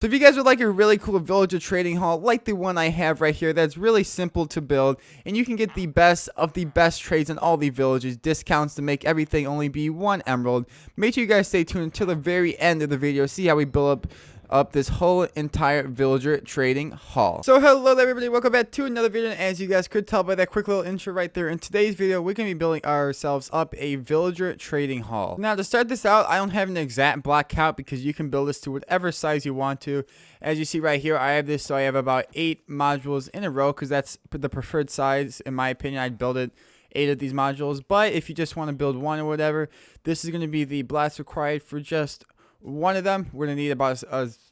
So if you guys would like a really cool villager trading hall like the one I have right here, that's really simple to build, and you can get the best of the best trades in all the villages, discounts to make everything only be 1 emerald. Make sure you guys stay tuned until the very end of the video, see how we build up this whole entire villager trading hall. So hello there everybody, welcome back to another video, and as you guys could tell by that quick little intro right there, in today's video we're going to be building ourselves up a villager trading hall. Now to start this out, I don't have an exact block count because you can build this to whatever size you want to. As you see right here, I have this, so I have about 8 modules in a row because that's the preferred size. In my opinion, I'd build it 8 of these modules, but if you just want to build one or whatever, this is going to be the blocks required for just one of them. We're going to need about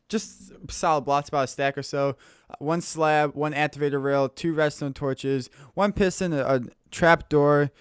just solid blocks, about a stack or so. 1 slab, 1 activator rail, 2 redstone torches, 1 piston, a trap door,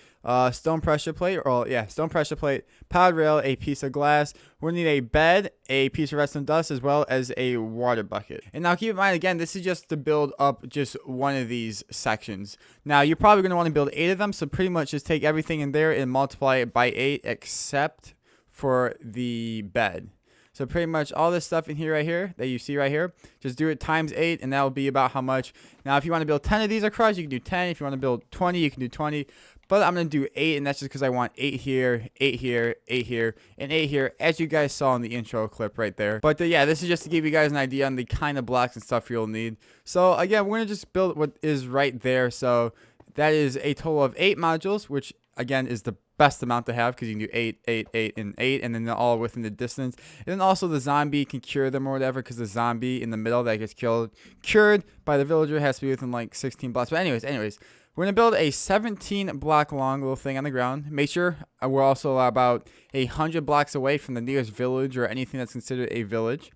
stone pressure plate, stone pressure plate, powered rail, a piece of glass. We're going to need a bed, a piece of redstone dust, as well as a water bucket. And now keep in mind, again, this is just to build up just one of these sections. Now you're probably going to want to build 8 of them, so pretty much just take everything in there and multiply it by 8 except for the bed. So pretty much all this stuff in here right here that you see right here, just do it times 8, and that will be about how much. Now if you want to build 10 of these across, you can do 10. If you want to build 20, you can do 20. But I'm going to do 8, and that's just because I want 8 here, 8 here, 8 here, and 8 here, as you guys saw in the intro clip right there. But yeah, this is just to give you guys an idea on the kind of blocks and stuff you'll need. So again, we're going to just build what is right there. So that is a total of 8 modules, which again is the best amount to have because you can do 8, 8, 8, and 8, and then they're all within the distance. And then also the zombie can cure them or whatever, because the zombie in the middle that gets cured by the villager has to be within like 16 blocks. But anyways, we're going to build a 17 block long little thing on the ground. Make sure we're also about 100 blocks away from the nearest village or anything that's considered a village.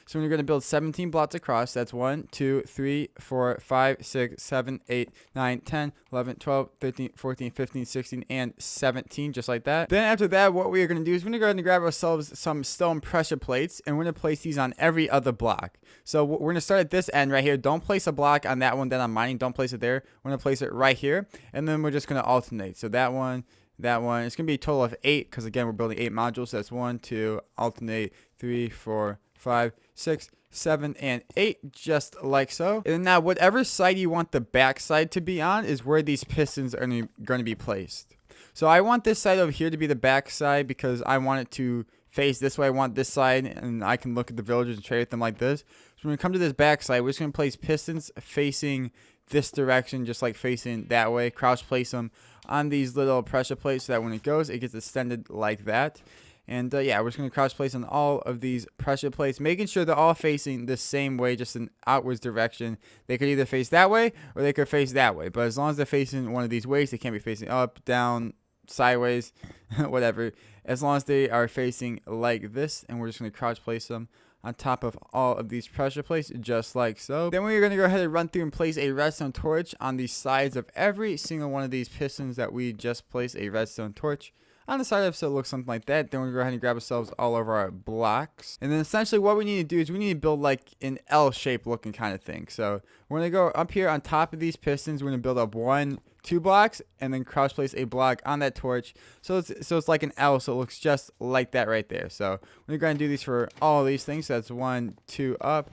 So we're going to build 17 blocks across. That's 1, 2, 3, 4, 5, 6, 7, 8, 9, 10, 11, 12, 13, 14, 15, 16, and 17, just like that. Then after that, what we are going to do is we're going to go ahead and grab ourselves some stone pressure plates, and we're going to place these on every other block. So we're going to start at this end right here. Don't place a block on that one that I'm mining. Don't place it there. We're going to place it right here, and then we're just going to alternate. So that one. It's going to be a total of 8 because, again, we're building 8 modules. So that's 1, 2, alternate, 3, 4, 5, 6, 7, and 8, just like so. And now whatever side you want the back side to be on is where these pistons are going to be placed. So I want this side over here to be the back side because I want it to face this way. I want this side, and I can look at the villagers and trade with them like this. So when we come to this back side, we're just going to place pistons facing this direction, just like facing that way. Crouch place them on these little pressure plates so that when it goes, it gets extended like that. And yeah, we're just going to crouch place on all of these pressure plates, making sure they're all facing the same way, just in outwards direction. They could either face that way or they could face that way. But as long as they're facing one of these ways, they can't be facing up, down, sideways, whatever. As long as they are facing like this, and we're just going to crouch place them on top of all of these pressure plates, just like so. Then we're going to go ahead and run through and place a redstone torch on the sides of every single one of these pistons that we just placed a redstone torch on the side of, so it looks something like that. Then we're going to go ahead and grab ourselves all of our blocks. And then essentially what we need to do is we need to build like an L-shaped looking kind of thing. So we're going to go up here on top of these pistons. We're going to build up 1, 2 blocks, and then crouch place a block on that torch. So it's like an L, so it looks just like that right there. So we're going to do these for all of these things. So that's 1, 2 up,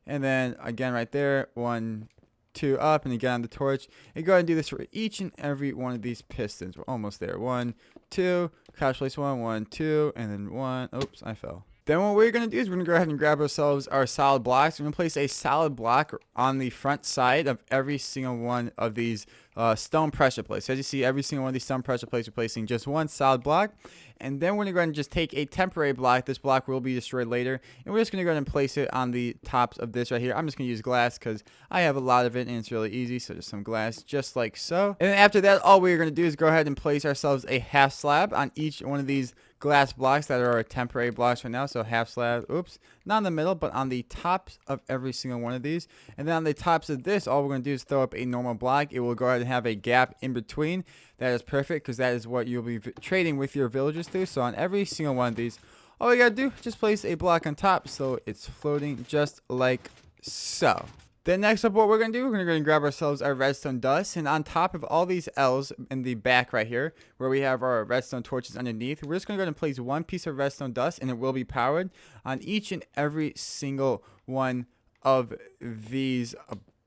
and then again right there, 1, 2 up, and again on the torch. And go ahead and do this for each and every one of these pistons. We're almost there. 1, 2, crouch place 1, 1, 2, and then 1. Oops, I fell. Then what we're going to do is we're going to go ahead and grab ourselves our solid blocks. We're going to place a solid block on the front side of every single one of these stone pressure plates. So as you see, every single one of these stone pressure plates, we're placing just 1 solid block. And then we're going to go ahead and just take a temporary block. This block will be destroyed later. And we're just going to go ahead and place it on the tops of this right here. I'm just going to use glass because I have a lot of it and it's really easy. So just some glass, just like so. And then after that, all we're going to do is go ahead and place ourselves a half slab on each one of these glass blocks that are our temporary blocks right now. So half slab, oops, not in the middle, but on the tops of every single one of these. And then on the tops of this, all we're going to do is throw up a normal block. It will go ahead and have a gap in between. That is perfect because that is what you'll be trading with your villagers through. So on every single one of these, all you got to do, just place a block on top so it's floating just like so. Then next up, what we're going to do, we're going to go and grab ourselves our redstone dust. And on top of all these L's in the back right here, where we have our redstone torches underneath, we're just going to go and place one piece of redstone dust, and it will be powered on each and every single one of these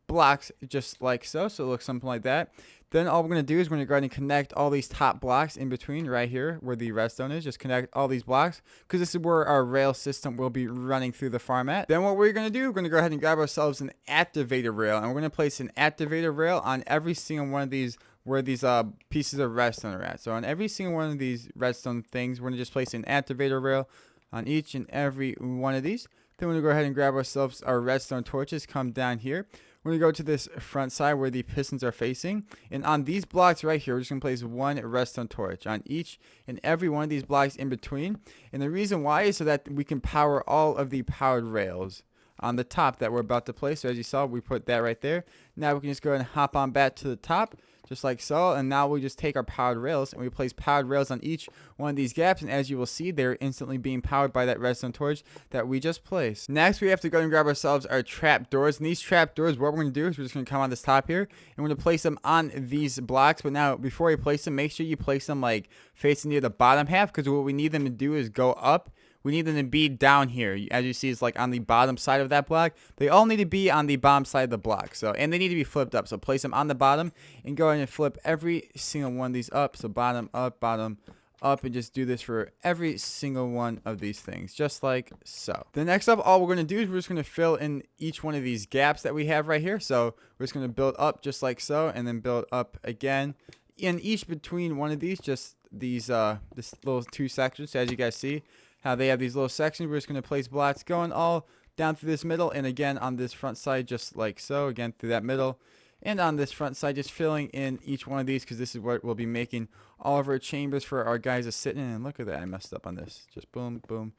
blocks, just like so. So it looks something like that. Then all we're going to do is we're going to go ahead and connect all these top blocks in between right here where the redstone is. Just connect all these blocks because this is where our rail system will be running through the farm at. Then what we're going to do, we're going to go ahead and grab ourselves an activator rail, and we're going to place an activator rail on every single one of these where these pieces of redstone are at. So on every single one of these redstone things, we're going to just place an activator rail on each and every one of these. Then we're going to go ahead and grab ourselves our redstone torches, come down here. We're going to go to this front side where the pistons are facing. And on these blocks right here, we're just going to place one redstone torch on each and every one of these blocks in between. And the reason why is so that we can power all of the powered rails on the top that we're about to place. So as you saw, we put that right there. Now we can just go ahead and hop on back to the top, just like so. And now we just take our powered rails and we place powered rails on each one of these gaps. And as you will see, they're instantly being powered by that redstone torch that we just placed. Next, we have to go and grab ourselves our trap doors. And these trap doors, what we're going to do is we're just going to come on this top here and we're going to place them on these blocks. But now before you place them, make sure you place them like facing near the bottom half, because what we need them to do is go up. We need them to be down here. As you see, it's like on the bottom side of that block. They all need to be on the bottom side of the block. So, and they need to be flipped up. So place them on the bottom and go ahead and flip every single one of these up. So bottom up, and just do this for every single one of these things, just like so. Then next up, all we're going to do is we're just going to fill in each one of these gaps that we have right here. So we're just going to build up just like so, and then build up again. In each between one of these, just these this little two sections, as you guys see how they have these little sections. We're just going to place blocks going all down through this middle, and again on this front side, just like so, again through that middle, and on this front side, just filling in each one of these, because this is what we'll be making all of our chambers for our guys to sit in. And look at that, I messed up on this. Just boom, boom,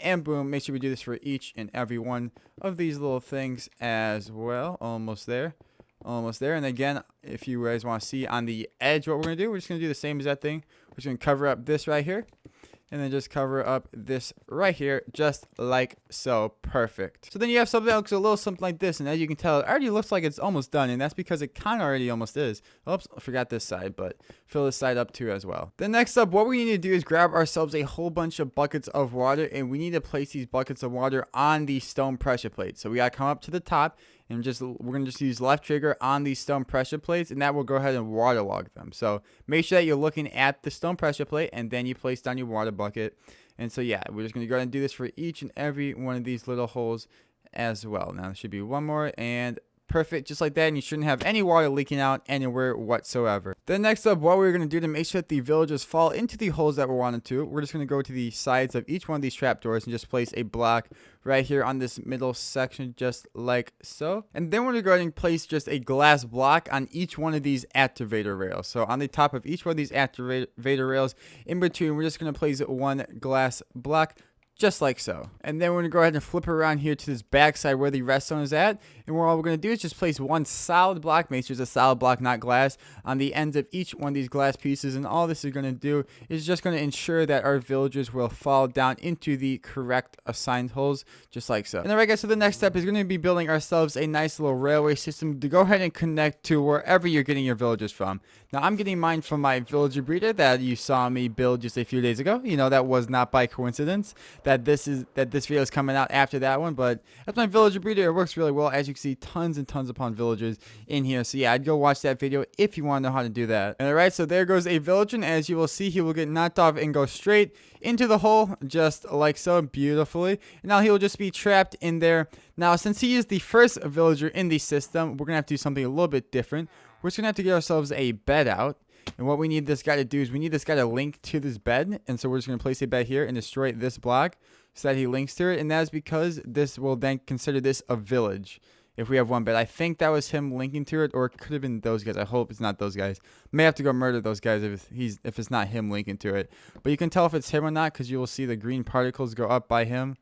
and boom. Make sure we do this for each and every one of these little things as well. Almost there. And again, if you guys want to see on the edge what we're going to do, we're just going to do the same as that thing. We're just going to cover up this right here, and then just cover up this right here, just like so. Perfect. So then you have something that looks a little something like this, and as you can tell, it already looks like it's almost done, and that's because it kind of already almost is. Oops, I forgot this side, but fill this side up too as well. Then next up, what we need to do is grab ourselves a whole bunch of buckets of water, and we need to place these buckets of water on the stone pressure plate. So we gotta come up to the top, and we're gonna just use left trigger on these stone pressure plates, and that will go ahead and waterlog them. So make sure that you're looking at the stone pressure plate, and then you place down your water bucket. And so yeah, we're just gonna go ahead and do this for each and every one of these little holes as well. Now there should be one more, and perfect, just like that, and you shouldn't have any water leaking out anywhere whatsoever. Then next up, what we're going to do to make sure that the villagers fall into the holes that we're wanting to, we're just going to go to the sides of each one of these trapdoors and just place a block right here on this middle section, just like so. And then we're going to go ahead and place just a glass block on each one of these activator rails. So on the top of each one of these activator rails, in between, we're just going to place one glass block, just like so. And then we're going to go ahead and flip around here to this back side where the redstone is at. And all we're going to do is just place one solid block, make sure it's a solid block, not glass, on the ends of each one of these glass pieces. And all this is going to do is just going to ensure that our villagers will fall down into the correct assigned holes, just like so. And alright guys, so the next step is going to be building ourselves a nice little railway system to go ahead and connect to wherever you're getting your villagers from. Now I'm getting mine from my villager breeder that you saw me build just a few days ago. You know, that was not by coincidence that this video is coming out after that one, but that's my villager breeder. It works really well. As you can see, tons and tons upon villagers in here. So yeah, I'd go watch that video if you want to know how to do that. And alright, so there goes a villager, and as you will see, he will get knocked off and go straight into the hole, just like so, beautifully. And now he will just be trapped in there. Now, since he is the first villager in the system, we're gonna have to do something a little bit different. We're just gonna have to get ourselves a bed out. And what we need this guy to do is we need this guy to link to this bed. And so we're just going to place a bed here and destroy this block so that he links to it. And that is because this will then consider this a village if we have one bed. I think that was him linking to it, or it could have been those guys. I hope it's not those guys. May have to go murder those guys if it's not him linking to it. But you can tell if it's him or not because you will see the green particles go up by him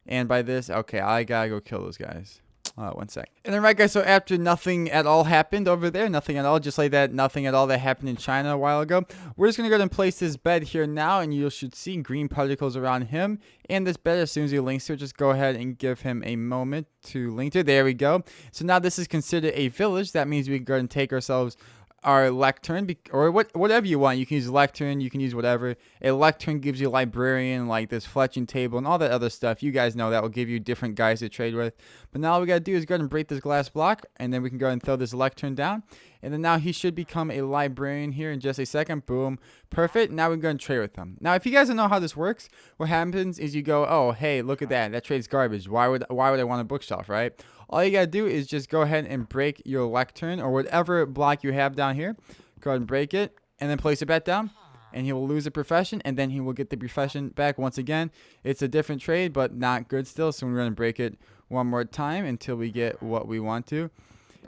and by this. Okay, I gotta go kill those guys. One sec. And then, right, guys, so after nothing at all happened over there, nothing at all, just like that, nothing at all that happened in China a while ago, we're just going to go ahead and place this bed here now, and you should see green particles around him. And this bed, as soon as he links to it, just go ahead and give him a moment to link to it. There we go. So now this is considered a village. That means we can go ahead and take ourselves our lectern, or whatever you want. You can use lectern, you can use whatever. A lectern gives you librarian, like this fletching table and all that other stuff. You guys know that will give you different guys to trade with. But now all we gotta do is go ahead and break this glass block, and then we can go ahead and throw this lectern down. And then now he should become a librarian here in just a second. Boom. Perfect. Now we're going to trade with him. Now, if you guys don't know how this works, what happens is you go, oh, hey, look at that. That trade's garbage. Why would I want a bookshelf, right? All you got to do is just go ahead and break your lectern or whatever block you have down here. Go ahead and break it and then place it back down. And he will lose a profession, and then he will get the profession back once again. It's a different trade, but not good still. So we're going to break it one more time until we get what we want to.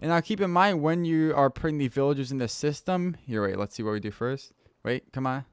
And now keep in mind, when you are putting the villagers in the system, here, wait, let's see what we do first. Wait, come on.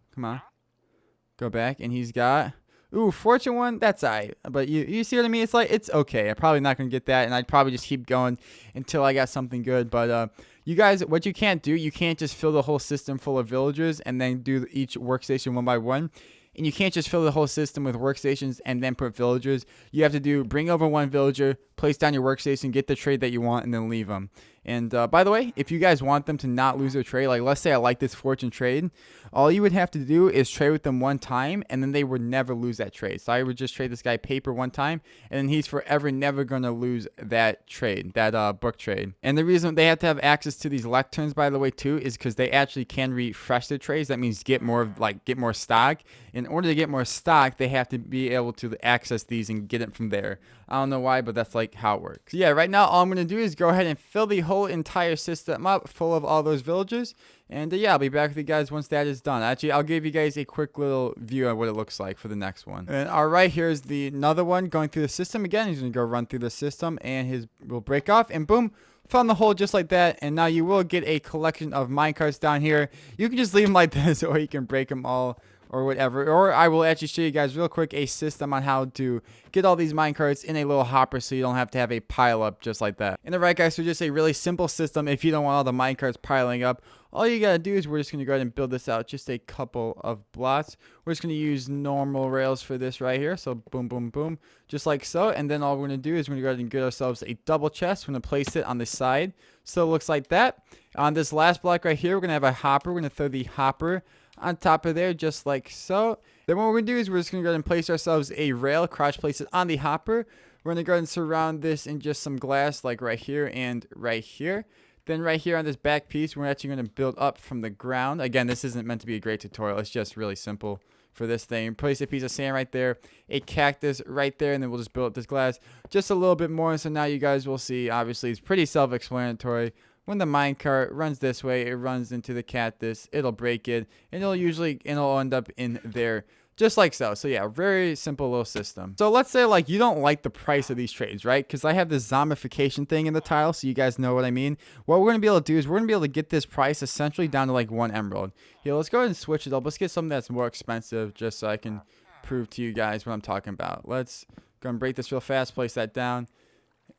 Go back, and he's got, ooh, fortune one, that's alright. But you see what I mean? It's like, it's okay. I'm probably not going to get that, and I'd probably just keep going until I got something good. But you guys, what you can't do, you can't just fill the whole system full of villagers and then do each workstation one by one. And you can't just fill the whole system with workstations and then put villagers. You have to bring over one villager, place down your workstation, get the trade that you want, and then leave them. And by the way, if you guys want them to not lose their trade, like let's say I like this fortune trade, all you would have to do is trade with them one time, and then they would never lose that trade. So I would just trade this guy paper one time, and then he's forever never going to lose that trade, that book trade. And the reason they have to have access to these lecterns, by the way, too, is because they actually can refresh their trades. That means get more stock. In order to get more stock, they have to be able to access these and get it from there. I don't know why, but that's like how it works. So yeah, right now all I'm going to do is go ahead and fill the whole entire system up full of all those villagers. And yeah, I'll be back with you guys once that is done. Actually, I'll give you guys a quick little view of what it looks like for the next one. And all right, here's another one going through the system again. He's going to go run through the system, and will break off, and boom, found the hole just like that. And now you will get a collection of minecarts down here. You can just leave them like this, or you can break them all, or whatever. Or I will actually show you guys real quick a system on how to get all these minecarts in a little hopper so you don't have to have a pile up just like that. And alright guys, so just a really simple system if you don't want all the minecarts piling up. All you gotta do is we're just gonna go ahead and build this out just a couple of blocks. We're just gonna use normal rails for this right here. So boom, boom, boom, just like so. And then all we're gonna do is we're gonna go ahead and get ourselves a double chest. We're gonna place it on the side so it looks like that. On this last block right here, we're gonna have a hopper. We're gonna throw the hopper on top of there just like so. Then what we're going to do is we're just going to go ahead and place ourselves a rail, crouch place it on the hopper. We're going to go ahead and surround this in just some glass like right here and right here. Then right here on this back piece, we're actually going to build up from the ground. Again, this isn't meant to be a great tutorial. It's just really simple for this thing. Place a piece of sand right there, a cactus right there, and then we'll just build up this glass just a little bit more. So now you guys will see, obviously, it's pretty self-explanatory. When the minecart runs this way, it runs into the cactus, it'll break it, and it'll end up in there just like so. So yeah, very simple little system. So let's say like you don't like the price of these trades, right? Because I have this zombification thing in the title, so you guys know what I mean. What we're going to be able to do is we're going to be able to get this price essentially down to like 1 emerald. Here, let's go ahead and switch it up. Let's get something that's more expensive just so I can prove to you guys what I'm talking about. Let's go and break this real fast, place that down,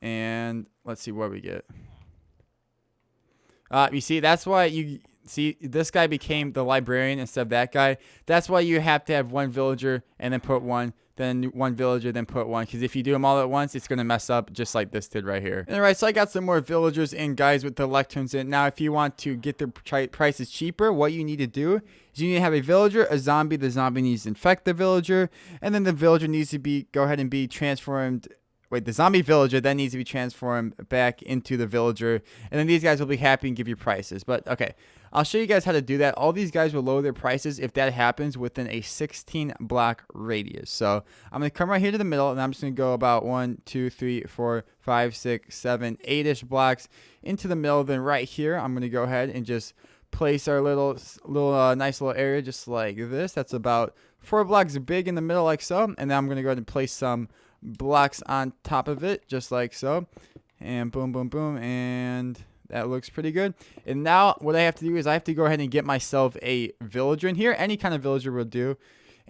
and let's see what we get. You see, that's why you see this guy became the librarian instead of that guy. That's why you have to have one villager and then put one, then one villager, then put one. Because if you do them all at once, it's going to mess up just like this did right here. All right, so I got some more villagers and guys with the lecterns in. Now, if you want to get the prices cheaper, what you need to do is you need to have a villager, a zombie. The zombie needs to infect the villager, and then the villager needs to go ahead and be transformed. Wait, the zombie villager then needs to be transformed back into the villager, and then these guys will be happy and give you prices. But okay, I'll show you guys how to do that. All these guys will lower their prices if that happens within a 16 block radius. So I'm going to come right here to the middle, and I'm just going to go about 1, 2, 3, 4, 5, 6, 7, 8-ish blocks into the middle. Then right here, I'm going to go ahead and just place our nice little area just like this. That's about 4 blocks big in the middle like so. And then I'm going to go ahead and place some blocks on top of it just like so, and boom, boom, boom, and that looks pretty good. And now what I have to do is I have to go ahead and get myself a villager in here. Any kind of villager will do.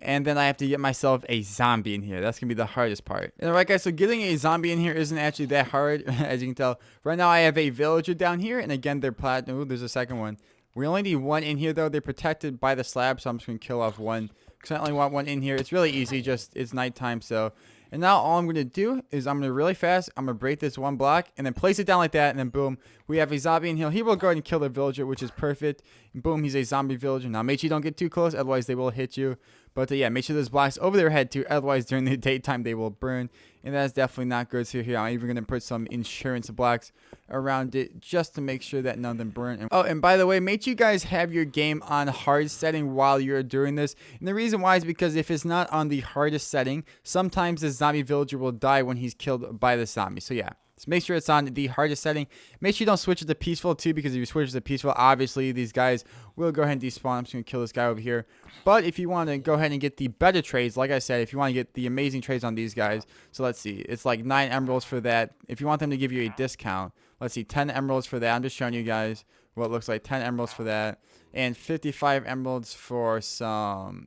And then I have to get myself a zombie in here. That's going to be the hardest part. And alright guys, so getting a zombie in here isn't actually that hard, as you can tell. Right now I have a villager down here, and again, they're platinum. Ooh, there's a second one. We only need one in here though. They're protected by the slab, so I'm just going to kill off one. Because I only want one in here. It's really easy, just it's nighttime, so. And now all I'm going to do is I'm going to really fast, I'm going to break this one block, and then place it down like that, and then boom, we have a zombie in here. He will go ahead and kill the villager, which is perfect. And boom, he's a zombie villager. Now make sure you don't get too close, otherwise they will hit you. But yeah, make sure there's blocks over their head too, otherwise during the daytime they will burn. And that's definitely not good. So here, I'm even going to put some insurance blocks around it just to make sure that none of them burn. Oh, and by the way, make sure you guys have your game on hard setting while you're doing this. And the reason why is because if it's not on the hardest setting, sometimes the zombie villager will die when he's killed by the zombie. So yeah. So make sure it's on the hardest setting. Make sure you don't switch it to peaceful too, because if you switch it to peaceful, obviously these guys will go ahead and despawn. I'm just going to kill this guy over here. But if you want to go ahead and get the better trades, like I said, if you want to get the amazing trades on these guys, so let's see. It's like 9 emeralds for that. If you want them to give you a discount, let's see, 10 emeralds for that. I'm just showing you guys what it looks like. 10 emeralds for that. And 55 emeralds for some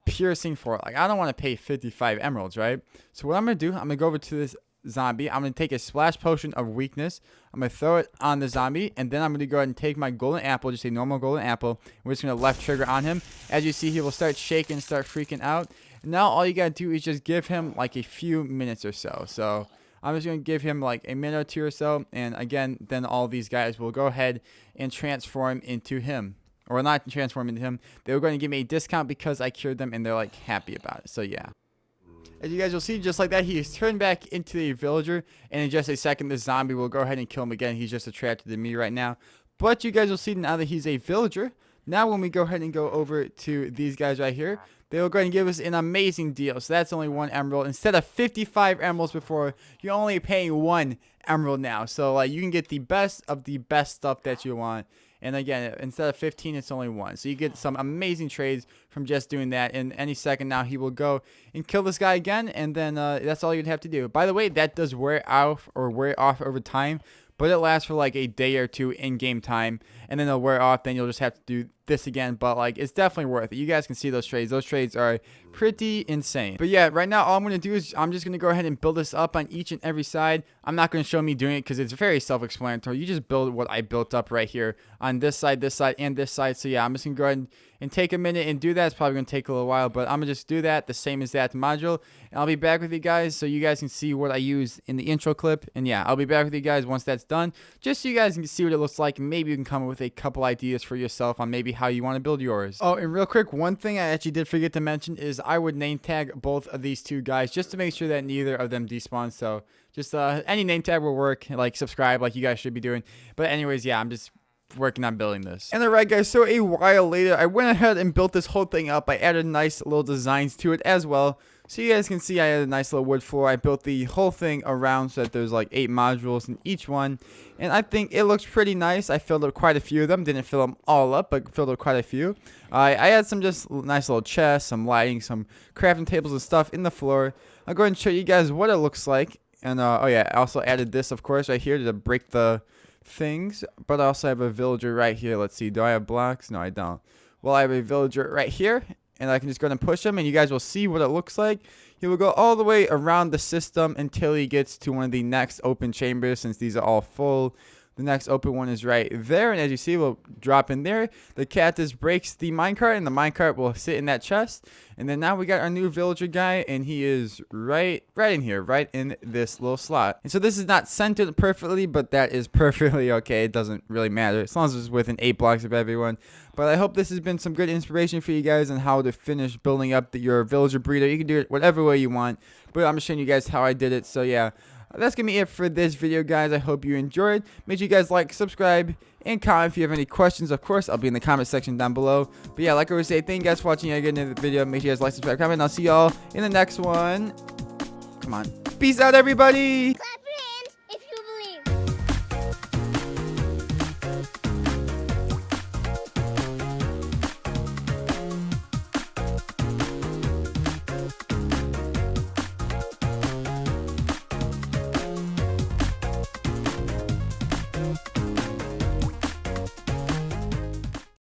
piercing for it. Like, I don't want to pay 55 emeralds, right? So what I'm going to do, I'm going to go over to this zombie. I'm going to take a splash potion of weakness. I'm going to throw it on the zombie, and then I'm going to go ahead and take my golden apple, just a normal golden apple. We're just going to left trigger on him. As you see, he will start shaking, start freaking out. And now all you got to do is just give him like a few minutes or so. So I'm just going to give him like a minute or two or so, and again, then all these guys will go ahead and transform into him. Or not transform into him. They were going to give me a discount because I cured them, and they're like happy about it. So yeah. As you guys will see, just like that, he is turned back into a villager, and in just a second, the zombie will go ahead and kill him again. He's just attracted to me right now. But you guys will see now that he's a villager. Now when we go ahead and go over to these guys right here, they will go ahead and give us an amazing deal. So that's only 1 emerald. Instead of 55 emeralds before, you're only paying 1 emerald now. So like you can get the best of the best stuff that you want. And again, instead of 15, it's only 1. So you get some amazing trades from just doing that. And any second now, he will go and kill this guy again. And then that's all you'd have to do. By the way, that does wear off over time. But it lasts for like a day or two in game time, and then it'll wear off. Then you'll just have to do this again. But like, it's definitely worth it. You guys can see those trades. Those trades are pretty insane. But yeah, right now all I'm going to do is I'm just going to go ahead and build this up on each and every side. I'm not going to show me doing it because it's very self-explanatory. You just build what I built up right here on this side, and this side. So yeah, I'm just going to go ahead and take a minute and do that. It's probably going to take a little while, but I'm going to just do that the same as that module. And I'll be back with you guys so you guys can see what I use in the intro clip. And yeah, I'll be back with you guys once that's done, just so you guys can see what it looks like. Maybe you can come up with a couple ideas for yourself on maybe how you want to build yours. Oh, and real quick, one thing I actually did forget to mention is I would name tag both of these two guys just to make sure that neither of them despawn. So just any name tag will work, like subscribe like you guys should be doing. But anyways, yeah, I'm just working on building this. And alright guys, so a while later I went ahead and built this whole thing up. I added nice little designs to it as well, so you guys can see I had a nice little wood floor. I built the whole thing around so that there's like 8 modules in each one, and I think it looks pretty nice. I filled up quite a few of them. Didn't fill them all up, but filled up quite a few. I had some just nice little chests, some lighting, some crafting tables and stuff in the floor. I'll go ahead and show you guys what it looks like. And oh yeah, I also added this, of course, right here to break the things. But I also have a villager right here. Let's see, do I have blocks? No, I don't. Well, I have a villager right here, and I can just go ahead and push him, and you guys will see what it looks like. He will go all the way around the system until he gets to one of the next open chambers, since these are all full. The next open one is right there, and as you see, we'll drop in there. The cactus breaks the minecart, and the minecart will sit in that chest. And then now we got our new villager guy, and he is right in here, right in this little slot. And so this is not centered perfectly, but that is perfectly okay. It doesn't really matter, as long as it's within 8 blocks of everyone. But I hope this has been some good inspiration for you guys on how to finish building up your villager breeder. You can do it whatever way you want, but I'm just showing you guys how I did it. So yeah. That's going to be it for this video, guys. I hope you enjoyed. Make sure you guys like, subscribe, and comment if you have any questions. Of course, I'll be in the comment section down below. But yeah, like I always say, thank you guys for watching. Again in the video. Make sure you guys like, subscribe, comment, and I'll see y'all in the next one. Come on. Peace out, everybody.